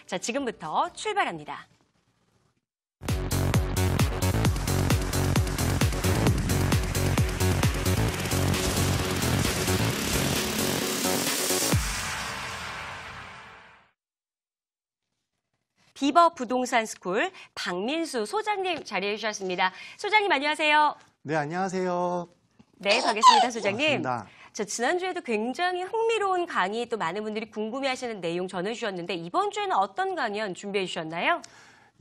자, 지금부터 출발합니다. 비버 부동산 스쿨 박민수 소장님 자리해 주셨습니다. 소장님 안녕하세요. 네, 안녕하세요. 네, 반갑습니다, 소장님. 반갑습니다. 저 지난주에도 굉장히 흥미로운 강의 또 많은 분들이 궁금해하시는 내용 전해주셨는데 이번 주에는 어떤 강연 준비해 주셨나요?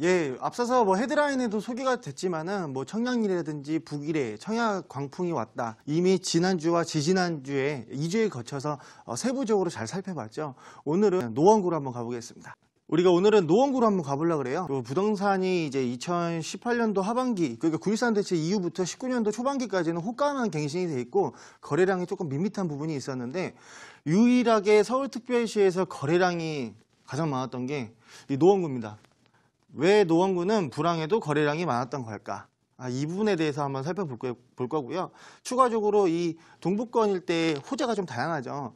예, 앞서서 헤드라인에도 소개가 됐지만은 청량리라든지 북일에 청약 광풍이 왔다. 이미 지난주와 지지난주에 2주에 거쳐서 세부적으로 잘 살펴봤죠. 오늘은 노원구로 한번 가보겠습니다. 우리가 오늘은 노원구로 한번 가보려고 그래요. 부동산이 이제 2018년도 하반기, 그러니까 9.13 대책 이후부터 19년도 초반기까지는 호가만 갱신이 돼 있고 거래량이 조금 밋밋한 부분이 있었는데 유일하게 서울특별시에서 거래량이 가장 많았던 게 이 노원구입니다. 왜 노원구는 불황에도 거래량이 많았던 걸까? 이 부분에 대해서 한번 살펴볼 거고요. 추가적으로 이 동북권 일대의 호재가 좀 다양하죠.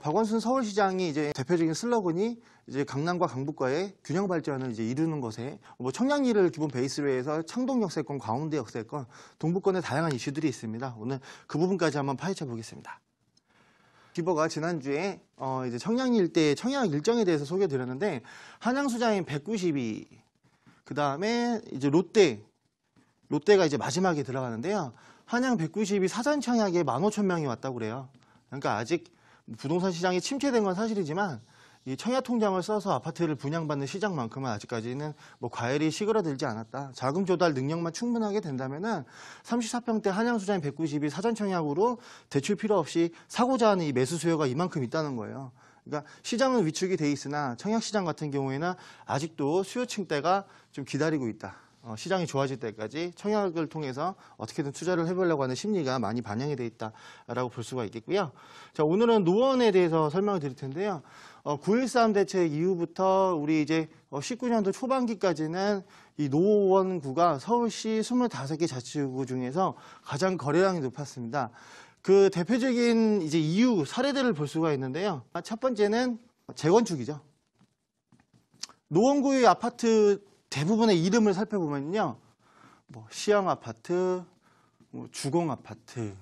박원순 서울시장이 이제 대표적인 슬로건이 이제 강남과 강북과의 균형 발전을 이제 이루는 것에 청량리를 기본 베이스로 해서 창동 역세권, 광운대 역세권, 동북권에 다양한 이슈들이 있습니다. 오늘 그 부분까지 한번 파헤쳐 보겠습니다. 비버가 지난주에 이제 청량리 일대의 청약 일정에 대해서 소개드렸는데 한양수자인 192, 그 다음에 이제 롯데가 이제 마지막에 들어가는데요. 한양 192 사전 청약에 15,000명이 왔다고 그래요. 그러니까 아직 부동산 시장이 침체된 건 사실이지만 이 청약 통장을 써서 아파트를 분양받는 시장만큼은 아직까지는 과열이 시그러들지 않았다. 자금 조달 능력만 충분하게 된다면은 34평대 한양수자인 192 사전 청약으로 대출 필요 없이 사고자 하는 이 매수 수요가 이만큼 있다는 거예요. 그러니까 시장은 위축이 돼 있으나 청약 시장 같은 경우에는 아직도 수요층대가 좀 기다리고 있다. 시장이 좋아질 때까지 청약을 통해서 어떻게든 투자를 해보려고 하는 심리가 많이 반영이 돼 있다라고 볼 수가 있겠고요. 자, 오늘은 노원에 대해서 설명을 드릴 텐데요. 9.13 대책 이후부터 우리 이제 19년도 초반기까지는 이 노원구가 서울시 25개 자치구 중에서 가장 거래량이 높았습니다. 그 대표적인 이제 이유 사례들을 볼 수가 있는데요. 첫 번째는 재건축이죠. 노원구의 아파트 대부분의 이름을 살펴보면요. 시형 아파트, 주공 아파트,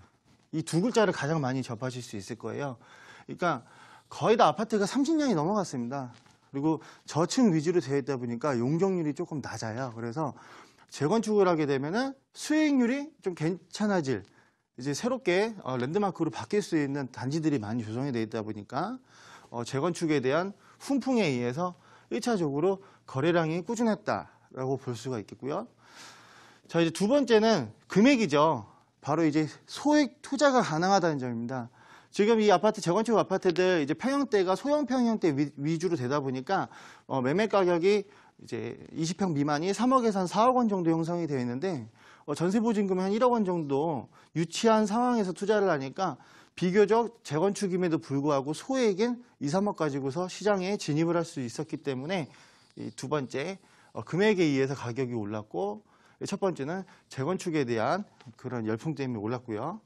이 두 글자를 가장 많이 접하실 수 있을 거예요. 그러니까 거의 다 아파트가 30년이 넘어갔습니다. 그리고 저층 위주로 되어 있다 보니까 용적률이 조금 낮아요. 그래서 재건축을 하게 되면은 수익률이 좀 괜찮아질, 이제 새롭게 랜드마크로 바뀔 수 있는 단지들이 많이 조성이 되어 있다 보니까 재건축에 대한 훈풍에 의해서 1차적으로 거래량이 꾸준했다라고 볼 수가 있겠고요. 자, 이제 두 번째는 금액이죠. 바로 이제 소액 투자가 가능하다는 점입니다. 지금 이 아파트, 재건축 아파트들 이제 평형대가 소형 평형대 위주로 되다 보니까 매매 가격이 이제 20평 미만이 3억에서 한 4억 원 정도 형성이 되어 있는데 전세 보증금이 한 1억 원 정도 유치한 상황에서 투자를 하니까 비교적 재건축임에도 불구하고 소액인 2, 3억 가지고서 시장에 진입을 할 수 있었기 때문에 이 두 번째 금액에 의해서 가격이 올랐고, 첫 번째는 재건축에 대한 그런 열풍 때문에 올랐고요.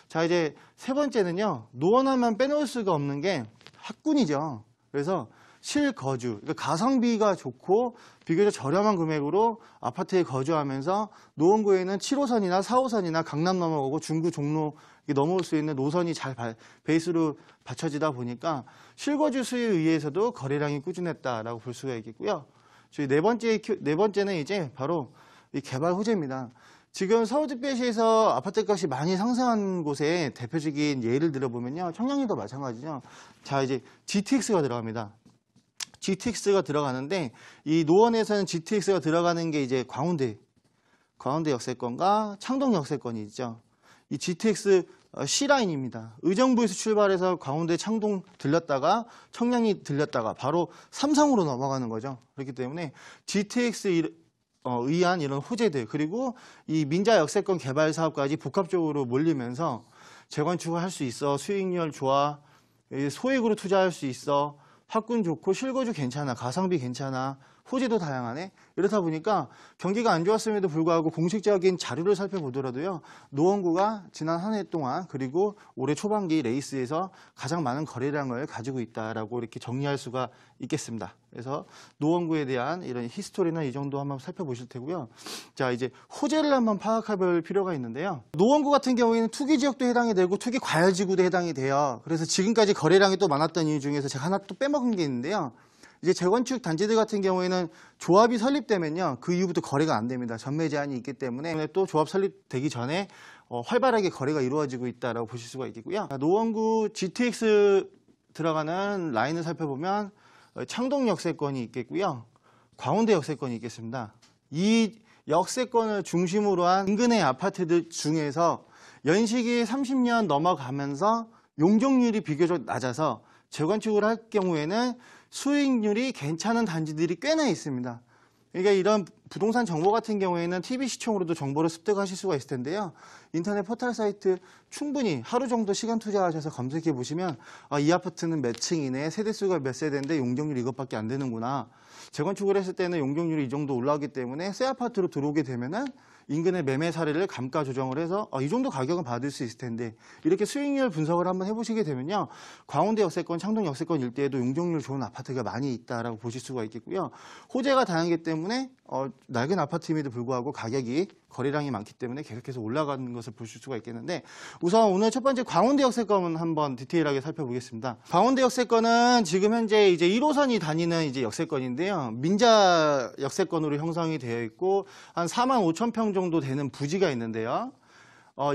자, 이제 세 번째는요. 노원하면 빼놓을 수가 없는 게 학군이죠. 그래서 실거주, 그러니까 가성비가 좋고 비교적 저렴한 금액으로 아파트에 거주하면서 노원구에는 7호선이나 4호선이나 강남 넘어오고 중구, 종로 넘어올 수 있는 노선이 잘 베이스로 받쳐지다 보니까 실거주 수에 의해서도 거래량이 꾸준했다라고 볼 수가 있겠고요. 저희 네 번째는 이제 바로 이 개발 호재입니다. 지금 서울특별시에서 아파트 값이 많이 상승한 곳에 대표적인 예를 들어보면요. 청량리도 마찬가지죠. 자, 이제 GTX가 들어갑니다. GTX가 들어가는데 이 노원에서는 GTX가 들어가는 게 이제 광운대 역세권과 창동 역세권이 있죠. 이 GTX C라인입니다. 의정부에서 출발해서 광운대 창동 들렸다가 청량리 들렸다가 바로 삼성으로 넘어가는 거죠. 그렇기 때문에 GTX 의한 이런 호재들, 그리고 이 민자 역세권 개발 사업까지 복합적으로 몰리면서 재건축을 할 수 있어, 수익률 좋아, 소액으로 투자할 수 있어, 학군 좋고 실거주 괜찮아, 가성비 괜찮아, 호재도 다양하네. 이렇다 보니까 경기가 안 좋았음에도 불구하고 공식적인 자료를 살펴보더라도요. 노원구가 지난 한 해 동안 그리고 올해 초반기 레이스에서 가장 많은 거래량을 가지고 있다라고 이렇게 정리할 수가 있겠습니다. 그래서 노원구에 대한 이런 히스토리는 이 정도 한번 살펴보실 테고요. 자, 이제 호재를 한번 파악해 볼 필요가 있는데요. 노원구 같은 경우에는 투기 지역도 해당이 되고 투기 과열지구도 해당이 돼요. 그래서 지금까지 거래량이 또 많았던 이유 중에서 제가 하나 또 빼먹은 게 있는데요. 이제 재건축 단지들 같은 경우에는 조합이 설립되면요, 그 이후부터 거래가 안 됩니다. 전매 제한이 있기 때문에 또 조합 설립되기 전에 활발하게 거래가 이루어지고 있다라고 보실 수가 있겠고요. 노원구 GTX 들어가는 라인을 살펴보면 창동 역세권이 있겠고요. 광운대 역세권이 있겠습니다. 이 역세권을 중심으로 한 인근의 아파트들 중에서 연식이 30년 넘어가면서 용적률이 비교적 낮아서 재건축을 할 경우에는 수익률이 괜찮은 단지들이 꽤나 있습니다. 그러니까 이런 부동산 정보 같은 경우에는 TV 시청으로도 정보를 습득하실 수가 있을 텐데요. 인터넷 포털 사이트 충분히 하루 정도 시간 투자하셔서 검색해 보시면 이 아파트는 몇 층이네, 세대수가 몇 세대인데 용적률이 이것밖에 안 되는구나. 재건축을 했을 때는 용적률이 이 정도 올라오기 때문에 새 아파트로 들어오게 되면은 인근의 매매 사례를 감가 조정을 해서 이 정도 가격은 받을 수 있을 텐데, 이렇게 수익률 분석을 한번 해보시게 되면요, 광운대 역세권, 창동 역세권 일대에도 용적률 좋은 아파트가 많이 있다라고 보실 수가 있겠고요. 호재가 다양하기 때문에 낡은 아파트임에도 불구하고 가격이 거래량이 많기 때문에 계속해서 올라가는 것을 보실 수가 있겠는데, 우선 오늘 첫 번째 광운대 역세권 한번 디테일하게 살펴보겠습니다. 광운대 역세권은 지금 현재 이제 1호선이 다니는 이제 역세권인데요. 민자 역세권으로 형성이 되어 있고 한 4만 5천 평 정도 되는 부지가 있는데요.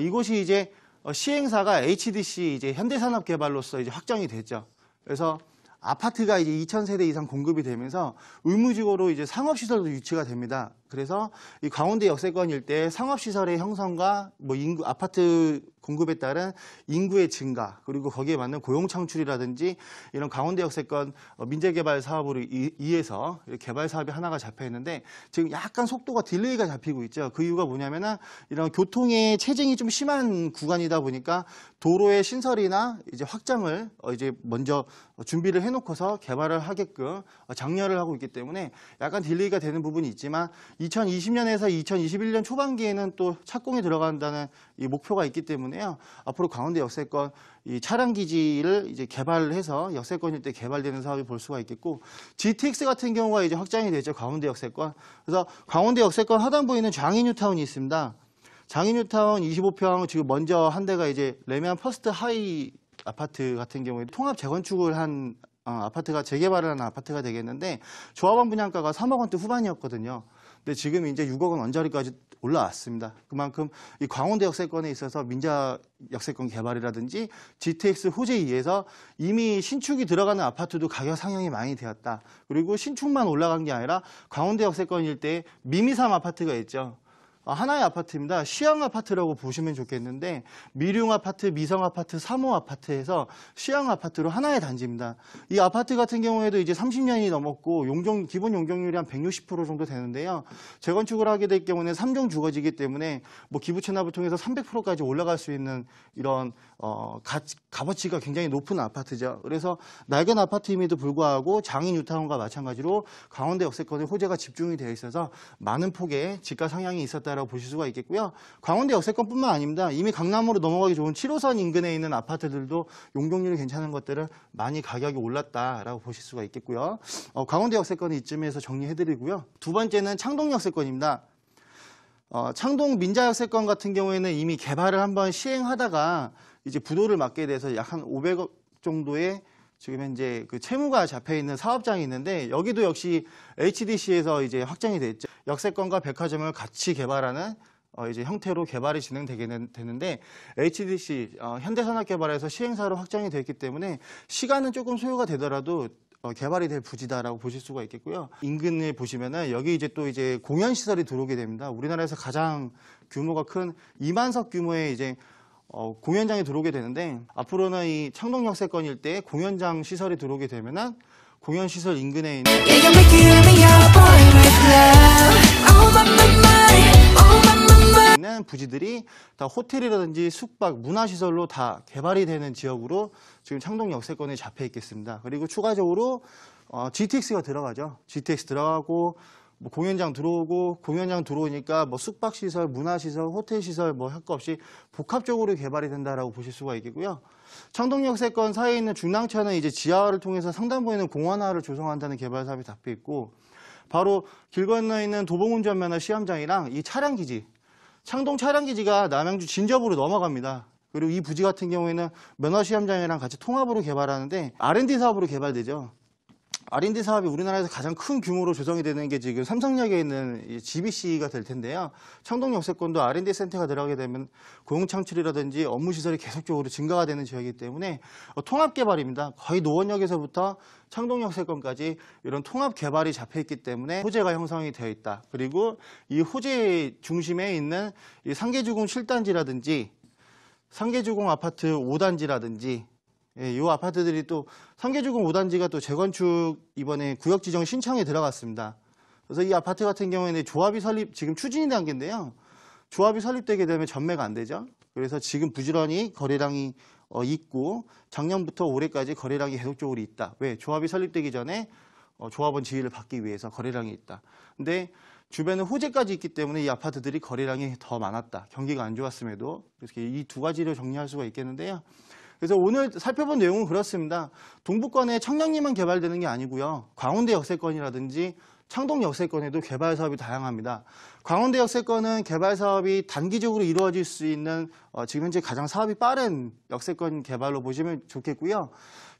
이곳이 이제 시행사가 HDC 이제 현대산업개발로서 이제 확정이 됐죠. 그래서 아파트가 이제 2,000세대 이상 공급이 되면서 의무적으로 이제 상업시설도 유치가 됩니다. 그래서 이 광운대 역세권 일대 상업시설의 형성과 뭐 인구, 아파트 공급에 따른 인구의 증가, 그리고 거기에 맞는 고용 창출이라든지 이런 광운대 역세권 민재개발 사업으로 인해서 개발 사업이 하나가 잡혀 있는데, 지금 약간 속도가 딜레이가 잡히고 있죠. 그 이유가 뭐냐면은 이런 교통의 체증이 좀 심한 구간이다 보니까 도로의 신설이나 이제 확장을 이제 먼저 준비를 해놓고서 개발을 하게끔 장려를 하고 있기 때문에 약간 딜레이가 되는 부분이 있지만, 2020년에서 2021년 초반기에는 또 착공이 들어간다는 이 목표가 있기 때문에요. 앞으로 광운대 역세권 이 차량 기지를 이제 개발을 해서 역세권일 때 개발되는 사업을 볼 수가 있겠고, GTX 같은 경우가 이제 확장이 되죠. 광운대 역세권. 그래서 광운대 역세권 하단부에는 장인뉴타운이 있습니다. 장인뉴타운 25평, 지금 먼저 한 대가 이제 레미안 퍼스트 하이 아파트 같은 경우에 통합 재건축을 한 아파트가 재개발을 하는 아파트가 되겠는데, 조합원 분양가가 3억 원대 후반이었거든요. 근데 지금 이제 6억 원 언저리까지 올라왔습니다. 그만큼 이 광운대 역세권에 있어서 민자 역세권 개발이라든지 GTX 호재에 의해서 이미 신축이 들어가는 아파트도 가격 상향이 많이 되었다. 그리고 신축만 올라간 게 아니라 광운대 역세권 일대에 미미삼 아파트가 있죠. 하나의 아파트입니다. 시향 아파트라고 보시면 좋겠는데, 미룡 아파트, 미성 아파트, 3호 아파트에서 시향 아파트로 하나의 단지입니다. 이 아파트 같은 경우에도 이제 30년이 넘었고 기본 용적률이 한 160% 정도 되는데요. 재건축을 하게 될 경우는 3종 주거지이기 때문에 뭐 기부 체납을 통해서 300%까지 올라갈 수 있는 이런 값어치가 굉장히 높은 아파트죠. 그래서 낡은 아파트임에도 불구하고 장인 뉴타운과 마찬가지로 광운대 역세권의 호재가 집중이 되어 있어서 많은 폭의 지가 상향이 있었다 라고 보실 수가 있겠고요. 광운대 역세권뿐만 아닙니다. 이미 강남으로 넘어가기 좋은 7호선 인근에 있는 아파트들도 용적률이 괜찮은 것들은 많이 가격이 올랐다라고 보실 수가 있겠고요. 광운대 역세권은 이쯤에서 정리해드리고요. 두 번째는 창동 역세권입니다. 창동 민자 역세권 같은 경우에는 이미 개발을 한번 시행하다가 이제 부도를 맞게 돼서 약 한 500억 정도의 지금 현재 그 채무가 잡혀 있는 사업장이 있는데, 여기도 역시 HDC에서 이제 확정이 됐죠. 역세권과 백화점을 같이 개발하는 이제 형태로 개발이 진행되는데, HDC 현대산업개발에서 시행사로 확정이 됐기 때문에 시간은 조금 소요가 되더라도 개발이 될 부지다라고 보실 수가 있겠고요. 인근에 보시면은 여기 이제 또 이제 공연 시설이 들어오게 됩니다. 우리나라에서 가장 규모가 큰 2만석 규모의 이제 공연장이 들어오게 되는데, 앞으로는 이 창동 역세권 일대에 공연장 시설이 들어오게 되면은 공연 시설 인근에 있는 부지들이 다 호텔이라든지 숙박, 문화시설로 다 개발이 되는 지역으로 지금 창동 역세권에 잡혀 있겠습니다. 그리고 추가적으로 GTX가 들어가죠. GTX 들어가고 뭐 공연장 들어오고 공연장 들어오니까 뭐 숙박시설, 문화시설, 호텔시설 뭐 할 거 없이 복합적으로 개발이 된다라고 보실 수가 있겠고요. 창동역세권 사이에 있는 중랑천은 이제 지하화를 통해서 상단부에는 공원화를 조성한다는 개발 사업이 잡혀 있고 바로 길 건너 있는 도봉운전면허 시험장이랑 이 차량기지, 창동 차량기지가 남양주 진접으로 넘어갑니다. 그리고 이 부지 같은 경우에는 면허 시험장이랑 같이 통합으로 개발하는데 R&D 사업으로 개발되죠. R&D 사업이 우리나라에서 가장 큰 규모로 조성이 되는 게 지금 삼성역에 있는 이 GBC가 될 텐데요. 창동 역세권도 R&D 센터가 들어가게 되면 고용 창출이라든지 업무 시설이 계속적으로 증가가 되는 지역이기 때문에 통합 개발입니다. 거의 노원역에서부터 창동 역세권까지 이런 통합 개발이 잡혀 있기 때문에 호재가 형성이 되어 있다. 그리고 이 호재 중심에 있는 이 상계주공 7단지라든지 상계주공 아파트 5단지라든지 이 아파트들이 또 상계주공 5단지가 또 재건축 이번에 구역 지정 신청에 들어갔습니다. 그래서 이 아파트 같은 경우에는 조합이 설립 지금 추진이 단계인데요. 조합이 설립되게 되면 전매가 안 되죠. 그래서 지금 부지런히 거래량이 있고 작년부터 올해까지 거래량이 계속적으로 있다. 왜? 조합이 설립되기 전에 조합원 지위를 받기 위해서 거래량이 있다. 근데 주변에 호재까지 있기 때문에 이 아파트들이 거래량이 더 많았다. 경기가 안 좋았음에도. 그래서 이 두 가지를 정리할 수가 있겠는데요. 그래서 오늘 살펴본 내용은 그렇습니다. 동북권에 청량리만 개발되는 게 아니고요. 광운대 역세권이라든지 창동 역세권에도 개발 사업이 다양합니다. 광운대 역세권은 개발 사업이 단기적으로 이루어질 수 있는 지금 현재 가장 사업이 빠른 역세권 개발로 보시면 좋겠고요.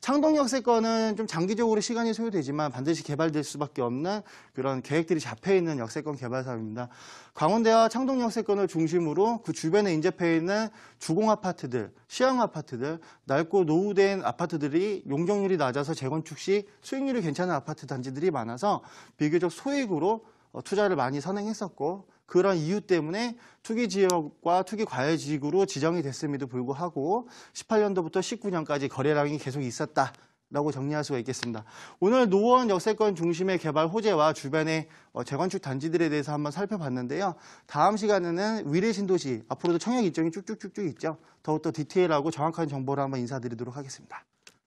창동 역세권은 좀 장기적으로 시간이 소요되지만 반드시 개발될 수밖에 없는 그런 계획들이 잡혀 있는 역세권 개발 사업입니다. 광운대와 창동 역세권을 중심으로 그 주변에 인접해 있는 주공 아파트들, 시형 아파트들, 낡고 노후된 아파트들이 용적률이 낮아서 재건축 시 수익률이 괜찮은 아파트 단지들이 많아서 비교적 소액으로 투자를 많이 선행했었고 그런 이유 때문에 투기 지역과 투기 과열 지역으로 지정이 됐음에도 불구하고 18년도부터 19년까지 거래량이 계속 있었다라고 정리할 수가 있겠습니다. 오늘 노원 역세권 중심의 개발 호재와 주변의 재건축 단지들에 대해서 한번 살펴봤는데요. 다음 시간에는 위례 신도시, 앞으로도 청약 일정이 쭉쭉쭉쭉 있죠. 더욱더 디테일하고 정확한 정보를 한번 인사드리도록 하겠습니다.